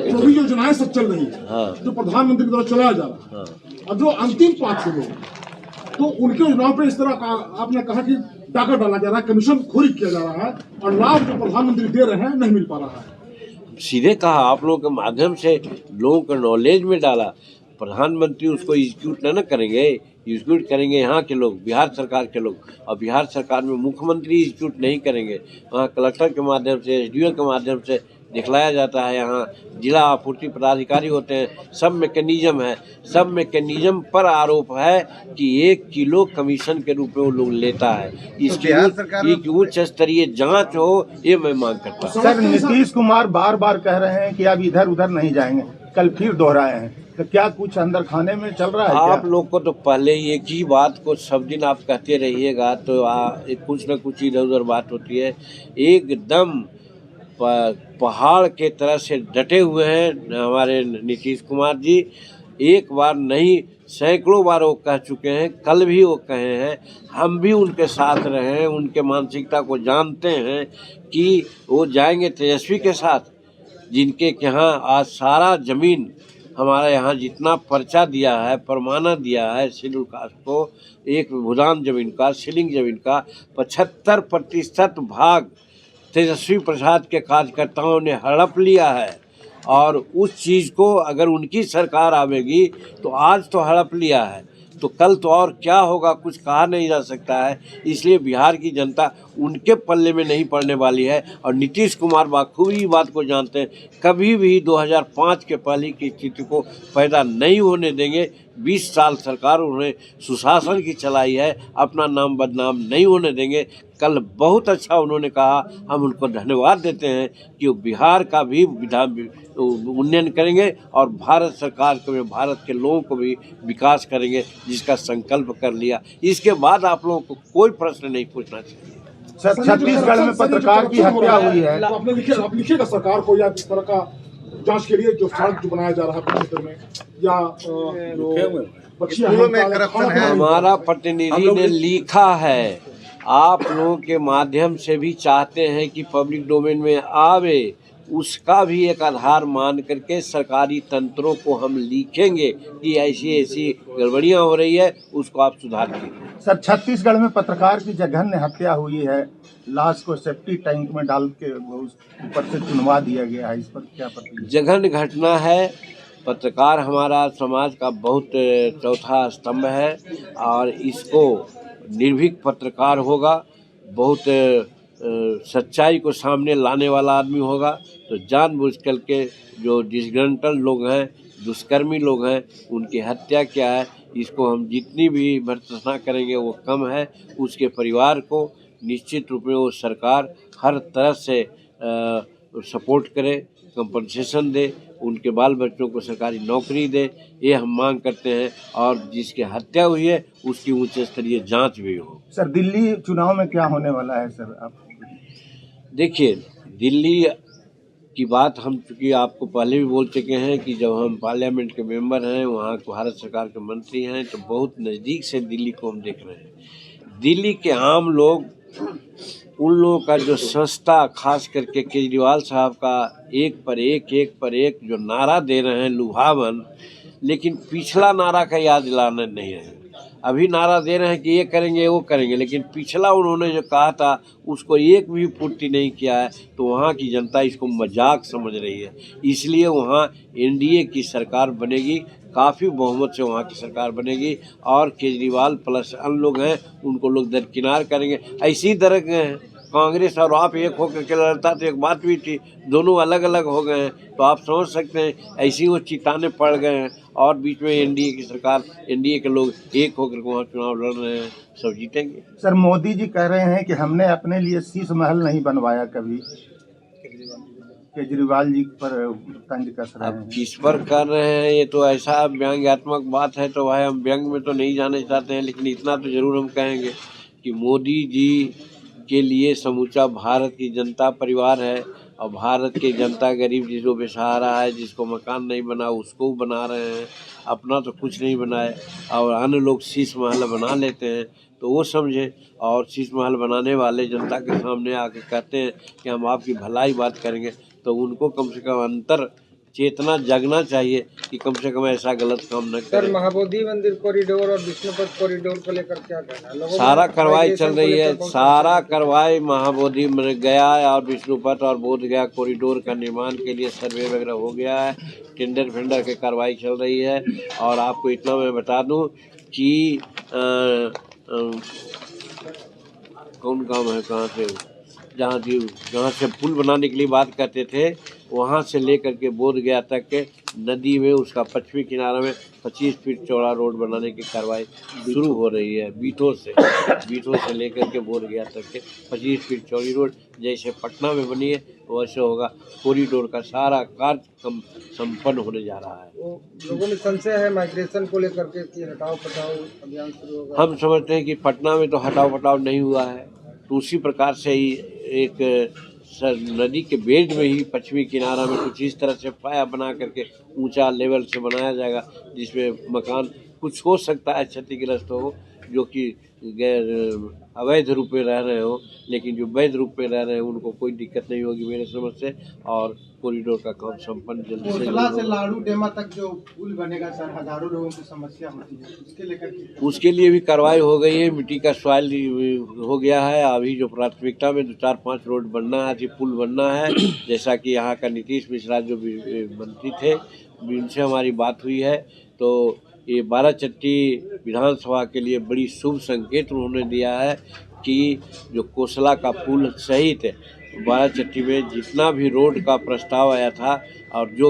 जो भी योजनाएं सब चल रही है, जो प्रधानमंत्री द्वारा चलाया जा रहा है, और जो अंतिम 5 लोग तो उनके योजनाओं पे इस तरह का आपने कहा कि डाका डाला जा रहा है, कमीशन खोरी किया जा रहा है और लाभ जो प्रधानमंत्री दे रहे हैं नहीं मिल पा रहा है। सीधे कहा आप लोगों के माध्यम से लोगों को नॉलेज में डाला। प्रधानमंत्री उसको एग्जीक्यूट न करेंगे, एग्जीक्यूट करेंगे यहाँ के लोग, बिहार सरकार के लोग, और बिहार सरकार में मुख्यमंत्री एग्जीक्यूट नहीं करेंगे। वहाँ कलेक्टर के माध्यम से, एसडीओ के माध्यम से दिखलाया जाता है। यहाँ जिला आपूर्ति पदाधिकारी होते हैं, सब मैकेनिज्म है। सब मैकेनिज्म पर आरोप है कि 1 किलो कमीशन के रूप में वो लोग लेता है। इसकी उच्च स्तरीय जांच हो, ये मैं मांग करता हूँ। सर, नीतीश कुमार बार बार कह रहे हैं कि अब इधर उधर नहीं जाएंगे, कल फिर दोहराए हैं, तो क्या कुछ अंदर खाने में चल रहा है? आप लोग को तो पहले एक ही बात को सब दिन आप कहते रहिएगा तो कुछ न कुछ इधर उधर बात होती है। एकदम पहाड़ के तरह से डटे हुए हैं हमारे नीतीश कुमार जी। एक बार नहीं, सैकड़ों बार वो कह चुके हैं, कल भी वो कहे हैं। हम भी उनके साथ रहे हैं, उनके मानसिकता को जानते हैं कि वो जाएंगे तेजस्वी के साथ, जिनके यहाँ आज सारा जमीन हमारा यहाँ जितना पर्चा दिया है, परमाना दिया है शेड्यूल कास्ट को, एक भूदान जमीन का, सीलिंग जमीन का 75% भाग तेजस्वी प्रसाद के कार्यकर्ताओं ने हड़प लिया है। और उस चीज़ को अगर उनकी सरकार आवेगी तो आज तो हड़प लिया है, तो कल तो और क्या होगा कुछ कहा नहीं जा सकता है। इसलिए बिहार की जनता उनके पल्ले में नहीं पड़ने वाली है। और नीतीश कुमार बाखूबी बात को जानते हैं, कभी भी 2005 के पहले की स्थिति को पैदा नहीं होने देंगे। 20 साल सरकार उन्होंने सुशासन की चलाई है, अपना नाम बदनाम नहीं होने देंगे। कल बहुत अच्छा उन्होंने कहा, हम उनको धन्यवाद देते हैं कि वो बिहार का भी उन्नयन करेंगे और भारत सरकार को, भारत के लोगों को भी विकास करेंगे, जिसका संकल्प कर लिया। इसके बाद आप लोगों को कोई प्रश्न नहीं पूछना चाहिए। सर, छत्तीसगढ़ में पत्रकार की हत्या हुई है, आप लिखिएगा सरकार को, या इस तरह का जांच के लिए जो सड़क जो बनाया जा रहा है क्षेत्र में, या हमारा प्रतिनिधि ने लिखा है, आप लोगों के माध्यम से भी चाहते हैं कि पब्लिक डोमेन में आवे, उसका भी एक आधार मान करके सरकारी तंत्रों को हम लिखेंगे कि ऐसी ऐसी गड़बड़ियां हो रही है, उसको आप सुधार कीजिए। सर, छत्तीसगढ़ में पत्रकार की जघन्य हत्या हुई है, लाश को सेफ्टी टैंक में डाल के ऊपर से चुनवा दिया गया है, इस पर क्या प्रतिक्रिया? जघन्य घटना है। पत्रकार हमारा समाज का बहुत चौथा स्तंभ है और इसको निर्भीक पत्रकार होगा, बहुत सच्चाई को सामने लाने वाला आदमी होगा, तो जानबूझ कर के जो डिसग्रंटल लोग हैं, दुष्कर्मी लोग हैं, उनकी हत्या क्या है, इसको हम जितनी भी भर्त्सना करेंगे वो कम है। उसके परिवार को निश्चित रूप में वो सरकार हर तरह से सपोर्ट करे, कंपनसेशन दे, उनके बाल बच्चों को सरकारी नौकरी दे, ये हम मांग करते हैं। और जिसकी हत्या हुई है उसकी उच्च स्तरीय जांच भी हो। सर, दिल्ली चुनाव में क्या होने वाला है सर? आप देखिए, दिल्ली की बात हम चूँकि आपको पहले भी बोल चुके हैं कि जब हम पार्लियामेंट के मेंबर हैं, वहाँ भारत सरकार के मंत्री हैं, तो बहुत नज़दीक से दिल्ली को हम देख रहे हैं। दिल्ली के आम लोग, उन लोगों का जो सस्ता, खास करके केजरीवाल साहब का एक पर एक जो नारा दे रहे हैं लुभावन, लेकिन पिछला नारा का याद दिलाना नहीं है। अभी नारा दे रहे हैं कि ये करेंगे वो करेंगे, लेकिन पिछला उन्होंने जो कहा था उसको एक भी पूर्ति नहीं किया है। तो वहाँ की जनता इसको मजाक समझ रही है। इसलिए वहाँ एनडीए की सरकार बनेगी, काफ़ी बहुमत से वहाँ की सरकार बनेगी और केजरीवाल प्लस अन्य लोग हैं उनको लोग दरकिनार करेंगे। ऐसी तरह कांग्रेस और आप एक होकर के लड़ता तो एक बात भी थी, दोनों अलग अलग हो गए हैं, तो आप समझ सकते हैं ऐसी वो चिताने पड़ गए हैं। और बीच में एनडीए की सरकार, एनडीए के लोग एक होकर वहाँ चुनाव लड़ रहे हैं, सब जीतेंगे। सर, मोदी जी कह रहे हैं कि हमने अपने लिए शीश महल नहीं बनवाया कभी, केजरीवाल जी पर तंज कस रहे हैं। अब किस पर कर रहे हैं, ये तो ऐसा व्यंग्यात्मक बात है, तो भाई हम व्यंग में तो नहीं जाने चाहते हैं, लेकिन इतना तो जरूर हम कहेंगे कि मोदी जी के लिए समूचा भारत की जनता परिवार है और भारत की जनता गरीब जिसको बेसहारा है, जिसको मकान नहीं बना उसको बना रहे हैं, अपना तो कुछ नहीं बनाए और अन्य लोग शीश महल बना लेते हैं। तो वो समझे। और शीश महल बनाने वाले जनता के सामने आके कहते हैं कि हम आपकी भलाई बात करेंगे, तो उनको कम से कम अंतर चेतना जगना चाहिए कि कम से कम ऐसा गलत काम न सर, करें। महाबोधि मंदिर कॉरिडोर और विष्णुपद कॉरिडोर को लेकर क्या कहना है? लोगों में सारा कार्रवाई चल रही है, कौन सा सारा कार्रवाई महाबोधि में गया और विष्णुपथ और बोध गया कॉरिडोर का निर्माण के लिए सर्वे वगैरह हो गया है, टेंडर फेंडर की कार्रवाई चल रही है। और आपको इतना मैं बता दूं कि कौन काम है कहाँ से, जहाँ से पुल बनाने के लिए बात करते थे वहाँ से लेकर के बोध गया तक के नदी में उसका पश्चिमी किनारा में 25 फीट चौड़ा रोड बनाने की कार्रवाई शुरू हो रही है। बीठो से लेकर के बोध गया तक के 25 फीट चौड़ी रोड जैसे पटना में बनी है वैसे होगा। कॉरिडोर का सारा कार्य संपन्न होने जा रहा है। वो लोगों में संशय है माइग्रेशन को लेकर के कि हटाओ पटाओ अभियान शुरू होगा। हम समझते हैं कि पटना में तो हटाओ पटाओ नहीं हुआ है, तो उसी प्रकार से ही एक नदी के बेड में ही पश्चिमी किनारा में कुछ इस तरह से पाया बना करके ऊंचा लेवल से बनाया जाएगा जिसमें मकान कुछ हो सकता है क्षतिग्रस्त हो, जो कि गैर अवैध रूप में रह रहे हो, लेकिन जो वैध रूप में रह रहे हैं उनको कोई दिक्कत नहीं होगी मेरे समझ से। और कॉरिडोर का काम संपन्न जल्दी से लाड़ू डेमा तक जो पुल बनेगा सर, हजारों लोगों की समस्या होती है, उसके लेकर उसके लिए भी कार्रवाई हो गई है। मिट्टी का सॉइल हो गया है। अभी जो प्राथमिकता में 4-5 रोड बनना है, पुल बनना है, जैसा कि यहाँ का नीतीश मिश्रा जो मंत्री थे उनसे हमारी बात हुई है, तो ये बाराचट्टी विधानसभा के लिए बड़ी शुभ संकेत उन्होंने दिया है कि जो कोसला का पुल सहित बाराचट्टी में जितना भी रोड का प्रस्ताव आया था और जो